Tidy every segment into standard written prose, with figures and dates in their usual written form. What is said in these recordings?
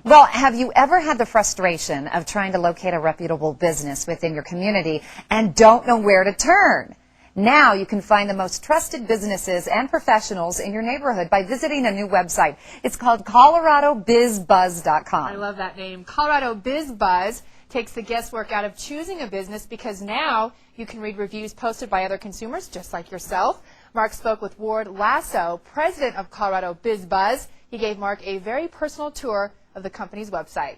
Well, have you ever had the frustration of trying to locate a reputable business within your community and don't know where to turn? Now you can find the most trusted businesses and professionals in your neighborhood by visiting a new website. It's called ColoradoBizBuzz.com. I love that name. Colorado BizBuzz takes the guesswork out of choosing a business because now you can read reviews posted by other consumers just like yourself. Mark spoke with Ward Lasso, president of Colorado BizBuzz. He gave Mark a very personal tour of the company's website.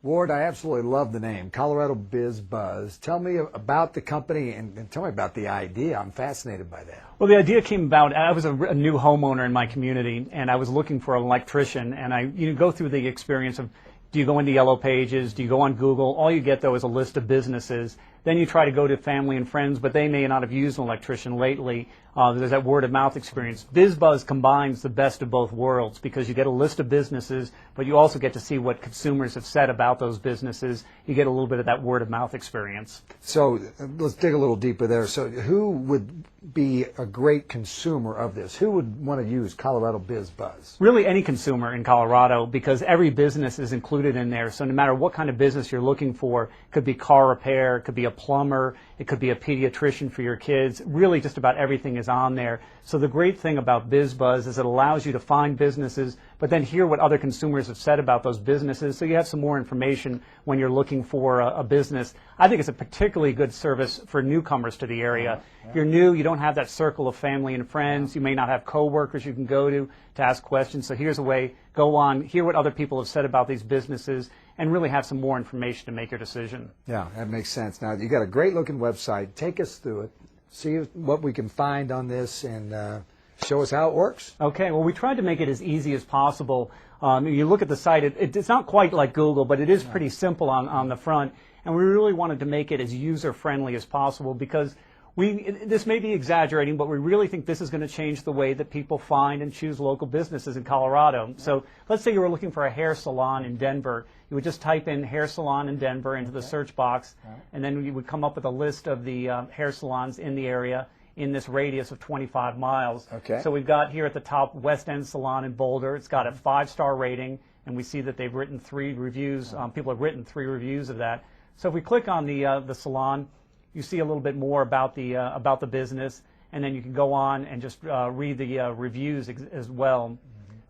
Ward, I absolutely love the name, Colorado BizBuzz. Tell me about the company and tell me about the idea. I'm fascinated by that. Well, the idea came about, I was a new homeowner in my community, and I was looking for an electrician, and you go through the experience of, do you go into Yellow Pages, do you go on Google? All you get, though, is a list of businesses. Then you try to go to family and friends, but they may not have used an electrician lately. There's that word-of-mouth experience. BizBuzz combines the best of both worlds because you get a list of businesses, but you also get to see what consumers have said about those businesses. You get a little bit of that word-of-mouth experience. So let's dig a little deeper there. So who would be a great consumer of this? Who would want to use Colorado BizBuzz? Really any consumer in Colorado, because every business is included in there. So no matter what kind of business you're looking for, it could be car repair, it could be a plumber, it could be a pediatrician for your kids. Really just about everything is on there. So the great thing about BizBuzz is it allows you to find businesses, but then hear what other consumers have said about those businesses, so you have some more information when you're looking for a business. I think it's a particularly good service for newcomers to the area. If you're new, you don't have that circle of family and friends. You may not have coworkers you can go to ask questions. So here's a way, go on, hear what other people have said about these businesses, and really have some more information to make your decision. Yeah, that makes sense. Now, you got a great looking website. Take us through it. See what we can find on this and show us how it works. Okay, well, we tried to make it as easy as possible. You look at the site, it's not quite like Google, but it is pretty simple on the front. And we really wanted to make it as user-friendly as possible because this may be exaggerating, but we really think this is going to change the way that people find and choose local businesses in Colorado. So let's say you were looking for a hair salon in Denver. You would just type in hair salon in Denver into the search box, and then you would come up with a list of the hair salons in the area in this radius of 25 miles. Okay. So we've got here at the top West End Salon in Boulder. It's got a 5-star rating, and we see that they've written 3 reviews. People have written 3 reviews of that. So if we click on the salon, you see a little bit more about the business, and then you can go on and just read the reviews as well.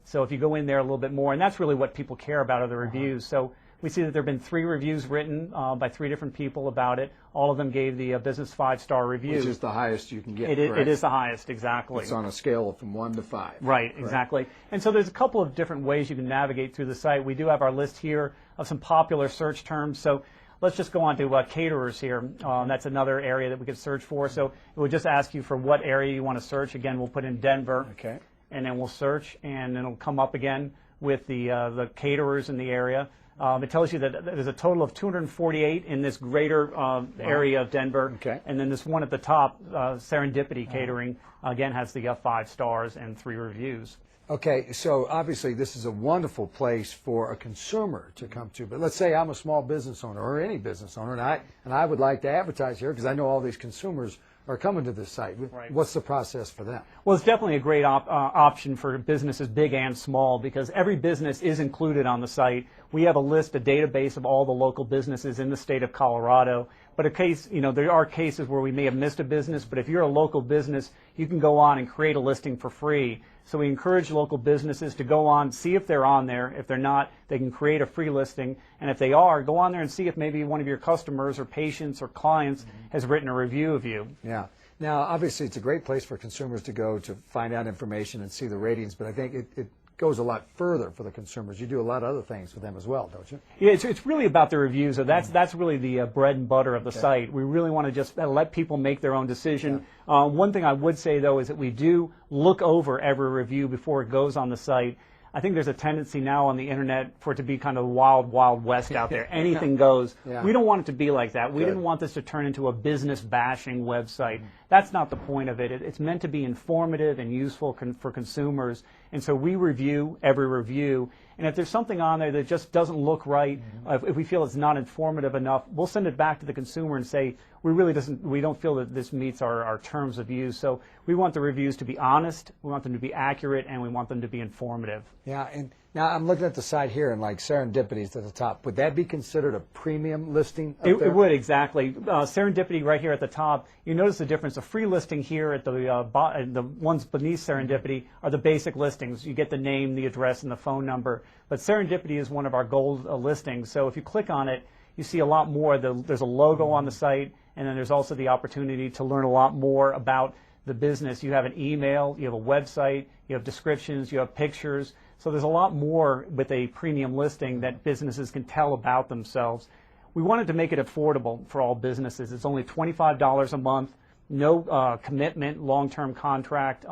So if you go in there a little bit more, and that's really what people care about are the reviews. So we see that there have been 3 reviews written by 3 different people about it. All of them gave the business 5-star reviews. Which is the highest you can get, It is the highest, exactly. It's on a scale from 1 to 5. Right, exactly. And so there's a couple of different ways you can navigate through the site. We do have our list here of some popular search terms. So let's just go on to caterers here. That's another area that we could search for. So it would just ask you for what area you want to search. Again, we'll put in Denver. Okay. And then we'll search, and it'll come up again with the caterers in the area. It tells you that there's a total of 248 in this greater area of Denver. Okay. And then this one at the top, Serendipity Catering, again has the 5 stars and 3 reviews. Okay, so obviously this is a wonderful place for a consumer to come to. But let's say I'm a small business owner or any business owner, and I would like to advertise here because I know all these consumers are coming to this site. Right. What's the process for them? Well, it's definitely a great option for businesses big and small because every business is included on the site. We have a list, a database of all the local businesses in the state of Colorado. But there are cases where we may have missed a business, but if you're a local business, you can go on and create a listing for free. So we encourage local businesses to go on, see if they're on there. If they're not, they can create a free listing. And if they are, go on there and see if maybe one of your customers or patients or clients has written a review of you. Yeah. Now, obviously, it's a great place for consumers to go to find out information and see the ratings, but I think it goes a lot further for the consumers. You do a lot of other things for them as well, don't you? Yeah, it's really about the reviews. So that's really the bread and butter of the site. We really want to just let people make their own decision. Yeah. One thing I would say, though, is that we do look over every review before it goes on the site. I think there's a tendency now on the internet for it to be kind of wild, wild west out there. Anything goes. Yeah. We don't want it to be like that. We Good. didn't want this to turn into a business bashing website. That's not the point of it. It's meant to be informative and useful for consumers. And so we review every review. And if there's something on there that just doesn't look right, if we feel it's not informative enough, we'll send it back to the consumer and say, we don't feel that this meets our terms of use. So we want the reviews to be honest, we want them to be accurate, and we want them to be informative. Yeah, and Now, I'm looking at the site here, and like Serendipity's at the top. Would that be considered a premium listing up there? It would, exactly. Serendipity right here at the top, you notice the difference. A free listing here at the ones beneath Serendipity are the basic listings. You get the name, the address, and the phone number. But Serendipity is one of our gold listings. So if you click on it, you see a lot more. There's a logo on the site, and then there's also the opportunity to learn a lot more about the business. You have an email, you have a website, you have descriptions, you have pictures. So there's a lot more with a premium listing that businesses can tell about themselves. We wanted to make it affordable for all businesses. It's only $25 a month, no commitment, long-term contract.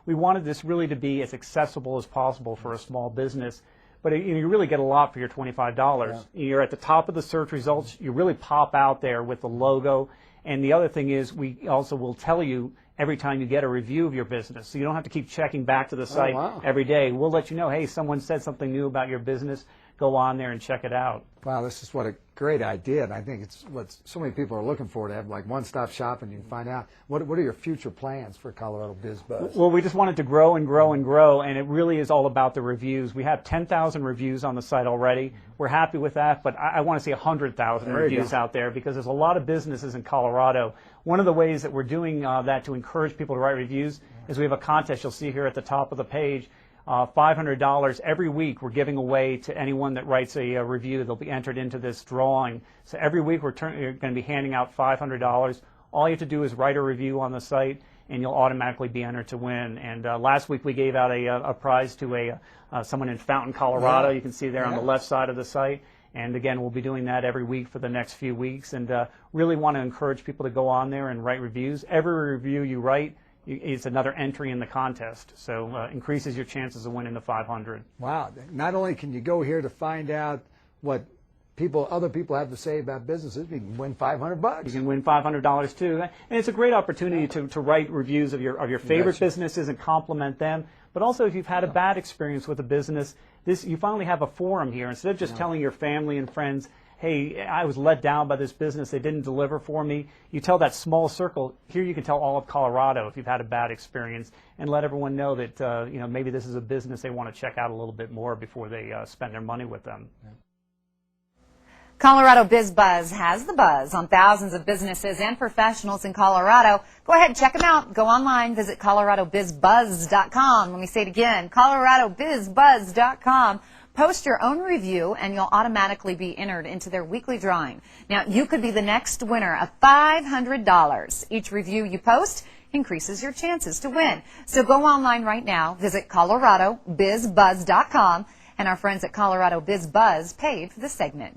We wanted this really to be as accessible as possible for a small business. But you really get a lot for your $25. Yeah. You're at the top of the search results. You really pop out there with the logo. And the other thing is we also will tell you every time you get a review of your business. So you don't have to keep checking back to the site every day. We'll let you know, hey, someone said something new about your business. Go on there and check it out. Wow, this is what a great idea, and I think it's what so many people are looking for, to have like one-stop shop, and you can find out what are your future plans for Colorado BizBuzz. Well, we just wanted to grow and grow and grow, and it really is all about the reviews. We have 10,000 reviews on the site already. We're happy with that, but I want to see 100,000 reviews out there, because there's a lot of businesses in Colorado. One of the ways that we're doing that to encourage people to write reviews is we have a contest you'll see here at the top of the page. $500 every week we're giving away to anyone that writes a review. They'll be entered into this drawing. So every week we're going to be handing out $500. All you have to do is write a review on the site, and you'll automatically be entered to win. And last week we gave out a prize to someone in Fountain, Colorado. You can see there on the left side of the site. And again, we'll be doing that every week for the next few weeks, and really want to encourage people to go on there and write reviews. Every review you write is another entry in the contest, so increases your chances of winning the 500. Wow! Not only can you go here to find out what other people have to say about businesses, you can win $500. You can win $500 too, and it's a great opportunity to write reviews of your favorite businesses and compliment them. But also, if you've had a bad experience with a business, you finally have a forum here. Instead of just telling your family and friends, hey, I was let down by this business, they didn't deliver for me. You tell that small circle. Here you can tell all of Colorado if you've had a bad experience, and let everyone know that maybe this is a business they want to check out a little bit more before they spend their money with them. Yeah. Colorado BizBuzz has the buzz on thousands of businesses and professionals in Colorado. Go ahead and check them out. Go online, visit coloradobizbuzz.com. Let me say it again, coloradobizbuzz.com. Post your own review, and you'll automatically be entered into their weekly drawing. Now, you could be the next winner of $500. Each review you post increases your chances to win. So go online right now, visit coloradobizbuzz.com, and our friends at Colorado BizBuzz paid for this segment.